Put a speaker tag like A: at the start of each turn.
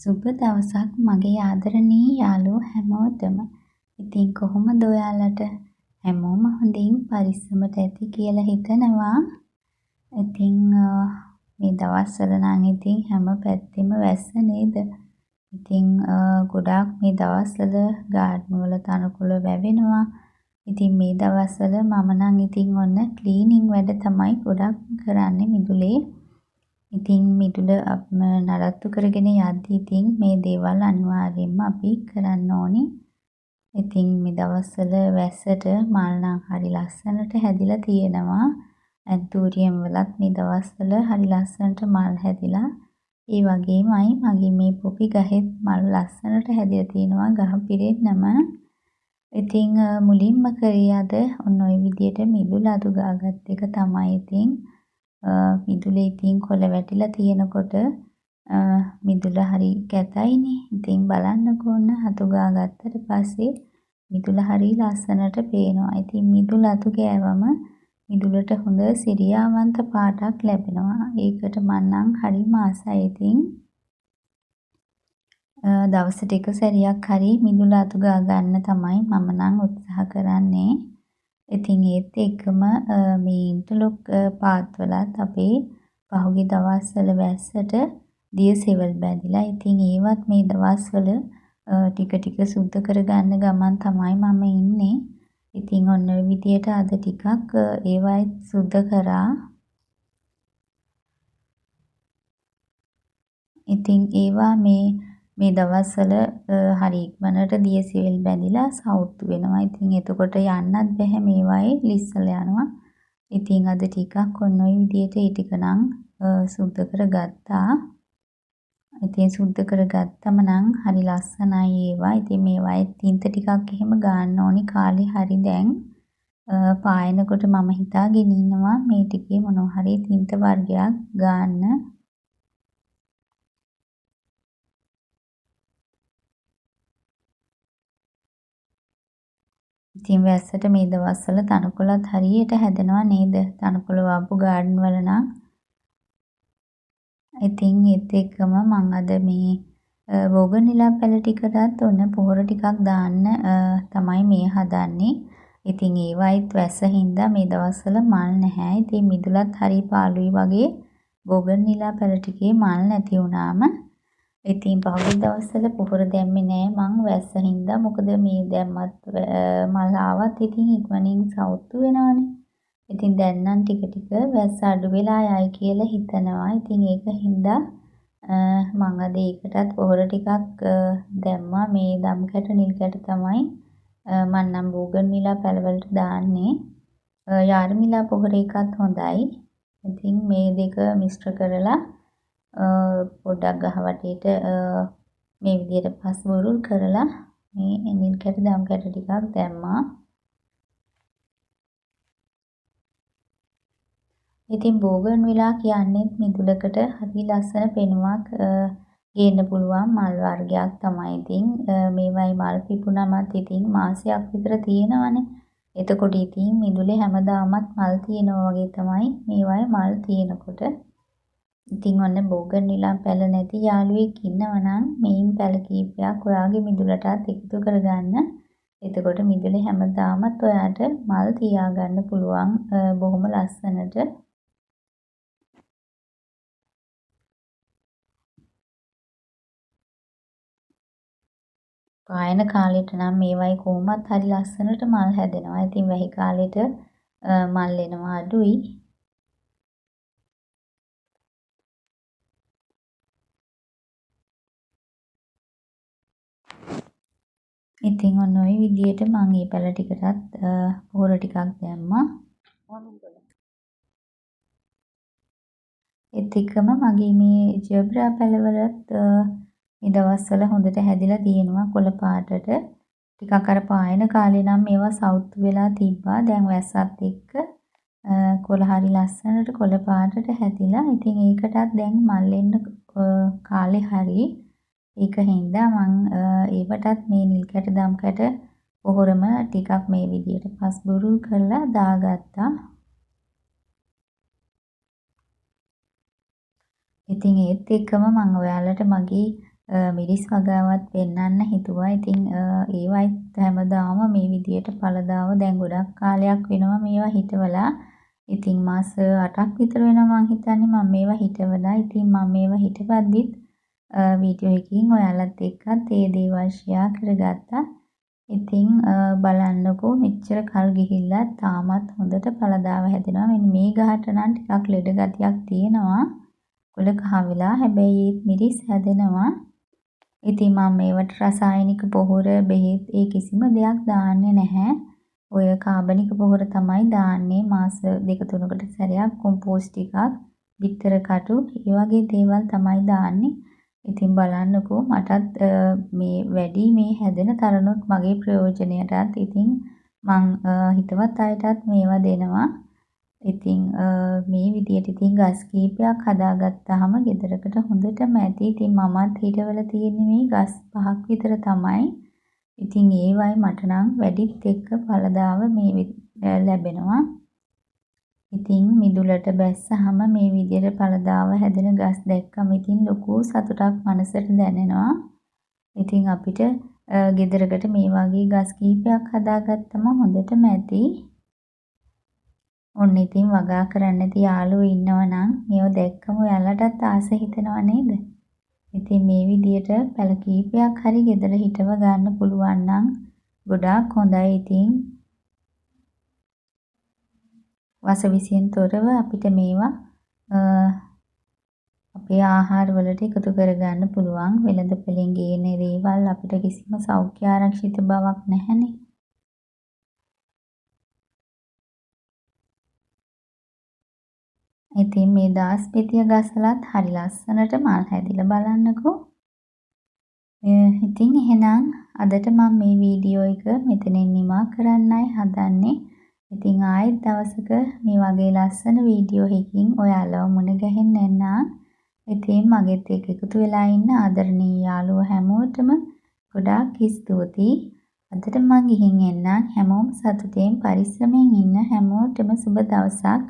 A: සුබ දවසක් මගේ ආදරණීය යාළුවෝ හැමෝටම. ඉතින් කොහොමද ඔයාලට? හැමෝම හොඳින් පරිස්සමට ඇති කියලා හිතනවා. ඉතින් මේ දවස්වල නම් ඉතින් හැම පැත්තෙම වැස්ස නේද? ඉතින් ගොඩාක් මේ දවස්වල ගාඩන් වල තණකොළ වැවෙනවා. ඉතින් මේ දවස්වල මම නම් ඉතින් ඔන්න ක්ලීනින් වැඩ තමයි ගොඩක් කරන්නේ මිදුලේ. ඉතින් මිදුල නඩත්තු කරගෙන යද්දි ඉතින් මේ දේවල් අනිවාර්යයෙන්ම අපි කරන්න ඕනි. ඉතින් මේ දවස්වල වැස්සට මල් නම් හරි ලස්සනට හැදිලා තියෙනවා. ඇන්තූරියම් වලත් මේ දවස්වල හරි ලස්සනට මල් හැදිලා. ඒ වගේමයි මගේ මේ පොපි ගහෙත් මල් ලස්සනට හැදිලා තියෙනවා ගහ පිරෙන්නම. ඉතින් මුලින්ම කරේ අද ඔන්න ඔය විදියට මිදුල අතු ගාගත් එක තමයි ඉතින් මිදුලේ ඉතින් කොළ වැටිලා තියෙනකොට මිදුල හරි කැතයිනේ. ඉතින් බලන්නකෝ ඔන්න අතු ගාගත්තට පස්සේ මිදුල හරි ලස්සනට පේනවා. ඉතින් මිදුල අතු ගෑවම මිදුලට හොඳ සිරියාවන්ත පාටක් ලැබෙනවා. ඒකට මම නම් හරිම ආසයි. ඉතින් දවසට එක සැරයක් හරි මිදුල අතු ගා ගන්න තමයි මම නම් උත්සාහ කරන්නේ. ඉතින් ඒත් එක්කම මේ ඉන්ටර්ලොක් පාත්වලත් අපේ පහුගිය දවස්වල වැස්සට දියසෙවල් බැඳිලා. ඉතින් ඒවත් මේ දවස්වල ටික ටික සුද්ධ කරගන්න ගමන් තමයි මම ඉන්නේ. ඉතින් ඔන්න ඔය විදියට අද ටිකක් ඒවයිත් සුද්ධ කරා. ඉතින් ඒවා මේ දවස්වල හරි ඉක්මනට දියසෙවල් බැඳිලා සවුත්තු වෙනවා. ඉතින් එතකොට යන්නත් බැහැ මේවායේ ලිස්සල යනවා. ඉතින් අද ටිකක් ඔන්න ඔය විදියට ඒ ටික නම් සුද්ධ කරගත්තා. ඉතින් සුද්ධ කරගත්තම නම් හරි ලස්සනයි ඒවා. ඉතින් මේවායේ තින්ත ටිකක් එහෙම ගන්න ඕනි කාලේ හරි දැන්. පායනකොට මම හිතාගෙන ඉන්නවා මේ ටිකේ මොනවා හරි තින්ත වර්ගයක් ගන්න. ඉතින් වැස්සට මේ දවස්වල තණකොළත් හරියට හැදෙනවා නේද? තණකොළ වපු ගාඩන් වල නම්. ඉතින් ඒත් එක්කම මම අද මේ බෝගන්විලා පැල ටිකටත් ඔන්න පොහොර ටිකක් දාන්න තමයි මේ හදන්නේ. ඉතින් ඒවයිත් වැස්ස හින්දා මේ දවස්වල මල් නැහැ. ඉතින් මිදුලත් හරි පාළුයි වගේ බෝගන්විලා පැල ටිකේ මල් නැති වුණාම ඉතින් පහුගිය දවස්වල පොහොර දැම්මේ නෑ මං වැස්ස හින්දා. මොකද මේ දැම්මත් මල් ආවත් ඉතින් ඉක්මනින් සවුත්තු වෙනවනේ. ඉතින් දැන් නම් ටික ටික වැස්ස අඩු වෙලා යයි කියලා හිතනවා. ඉතින් ඒක හින්දා මං අද ඒකටත් පොහොර ටිකක් දැම්මා. මේ දම් කැට නිල් කැට තමයි මං නම් බෝගන්විලා පැලවලට දාන්නේ. යාර්මිලා පොහොර එකත් හොඳයි. ඉතින් මේ දෙක මිශ්‍ර කරලා පොඩ්ඩක් ගහ වටේට මේ විදියට පස් බුරුල් කරලා මේ නිල් කැට දම් කැට ටිකක් දැම්මා. ඉතින් බෝගන්විලා කියන්නේත් මිදුලකට හරි ලස්සන පෙනුමක් ගේන්න පුළුවන් මල් වර්ගයක් තමයි. ඉතින් මේවයි මල් පිපුණමත් ඉතින් මාසයක් විතර තියෙනවනේ. එතකොට ඉතින් මිදුලේ හැමදාමත් මල් තියෙනවා වගේ තමයි මේවයි මල් තියෙනකොට. ඉතින් ඔන්න බෝගන්විලා පැල නැති යාළුවෙක් ඉන්නවනම් මේන් පැල කීපයක් ඔයාගේ මිදුලටත් එකතු කරගන්න. එතකොට මිදුලේ හැමදාමත් ඔයාට මල් තියාගන්න පුළුවන් බොහොම ලස්සනට. පායන කාලෙට නම් මේවයි කොහොමත් හරි ලස්සනට මල් හැදෙනවා. ඉතින් වැහි කාලෙට මල් එනවා අඩුයි. ඉතින් ඔන්න ඔය විදියට මම මේ පැල ටිකටත් පොහොර ටිකක් දැම්මා. ඒත් එක්කම මගේ මේ ජෙබ්‍රා පැලවලත් මේ දවස්වල හොඳට හැදිලා තියෙනවා කොළ පාටට. ටිකක් අර පායන කාලේ නම් මේවා සවුත්තු වෙලා තිබ්බා. දැන් වැස්සත් එක්ක කොළ හරි ලස්සනට කොළ පාටට හැදිලා. ඉතින් ඒකටත් දැන් මල් එන්න කාලේ හරි. ඒක හින්දා මං ඒවටත් මේ නිල් කැට දම් කැට පොහොරම ටිකක් මේ විදියට පස් බුරුල් කරලා දාගත්තා. ඉතින් ඒත් එක්කම මම ඔයාලට මගේ මිරිස් වගාවත් පෙන්වන්න හිතුවා. ඉතින් ඒවයිත් හැමදාම මේ විදියට පළදාව දැන් ගොඩක් කාලයක් වෙනවා මේවා හිටවලා. ඉතින් මාස 8ක් විතර වෙනවා මං හිතන්නේ මම මේවා හිටවලා. ඉතින් මම මේවා හිටවද්දිත් වීඩියෝ එකකින් ඔයාලත් එක්කත් ඒ දේවල් ෂෙයා කරගත්තා. ඉතින් බලන්නකෝ මෙච්චර කල් ගිහිල්ලා තාමත් හොඳට පළදාව හැදෙනවා. මෙන්න මේ ගහට නම් ටිකක් ලෙඩ ගතියක් තියෙනවා. කොළ කහ වෙලා. හැබැයි ඒත් මිරිස් හැදෙනවා. ඉතින් මම මේවට රසායනික පොහොර බෙහෙත් ඒ කිසිම දෙයක් දාන්නේ නැහැ. ඔය කාබනික පොහොර තමයි දාන්නේ මාස 2-3කට සැරයක් කොම්පෝස්ට් ටිකක්, බිත්තර කටු, ඒ වගේ දේවල් තමයි දාන්නේ. ඉතින් බලන්නකෝ මටත් මේ වැඩි මේ හැදෙන තරණොත් මගේ ප්‍රයෝජනයටත් ඉතින් මං හිතවත් අයටත් මේවා දෙනවා. ඉතින් මේ විදියට ඉතින් ගස් කීපයක් හදාගත්තාම ගෙදරකට හොඳටම ඇති. ඉතින් මමත් හිටවල තියෙන්නේ මේ ගස් 5ක් විතර තමයි. ඉතින් ඒවයි මට නම් වැඩිත් එක්ක පළදාව මේ ලැබෙනවා. ඉතින් මිදුලට බැස්සහම මේ විදියට පළදාව හැදෙන ගස් දැක්කම ඉතින් ලොකු සතුටක් මනසට දැනෙනවා. ඉතින් අපිට ගෙදරකට මේ වගේ ගස් කීපයක් හදාගත්තම හොඳටම ඇති. ඔන්න ඉතින් වගා කරන්න නැති යාළුවෝ ඉන්නවා නම් මේව දැක්කම ඔයාලටත් ආස හිතෙනවා නේද? ඉතින් මේ විදියට පැල කීපයක් හරි ගෙදර හිටව ගන්න පුළුවන් නම් ගොඩාක් හොඳයි. ඉතින් වසවිසියෙන් තොරව අපිට මේවා අපේ ආහාර වලට එකතු කරගන්න පුළුවන්. වෙළඳපොලෙන් ගේන දේවල් අපිට කිසිම සෞඛ්‍ය ආරක්ෂිත බවක් නැහැනේ. ඉතින් මේ දාස්පෙතිය ගසලත් හරි ලස්සනට මල් හැදිලා බලන්නකෝ. ඉතින් එහෙනම් අදට මම මේ වීඩියෝ එක මෙතනින් නිමා කරන්නයි හදන්නේ. ඉතින් ආයෙත් දවසක මේ වගේ ලස්සන වීඩියෝ එකකින් ඔයාලව මුණ ගැහෙන්න එන්නම්. ඉතින් මගෙත් එක්ක එකතු වෙලා ඉන්න ආදරණීය යාළුවෝ හැමෝටම ගොඩාක් ස්තුතියි. අදට මං ගිහින් එන්නම්. හැමෝම සතුටින් පරිස්සමෙන් ඉන්න හැමෝටම සුබ දවසක්.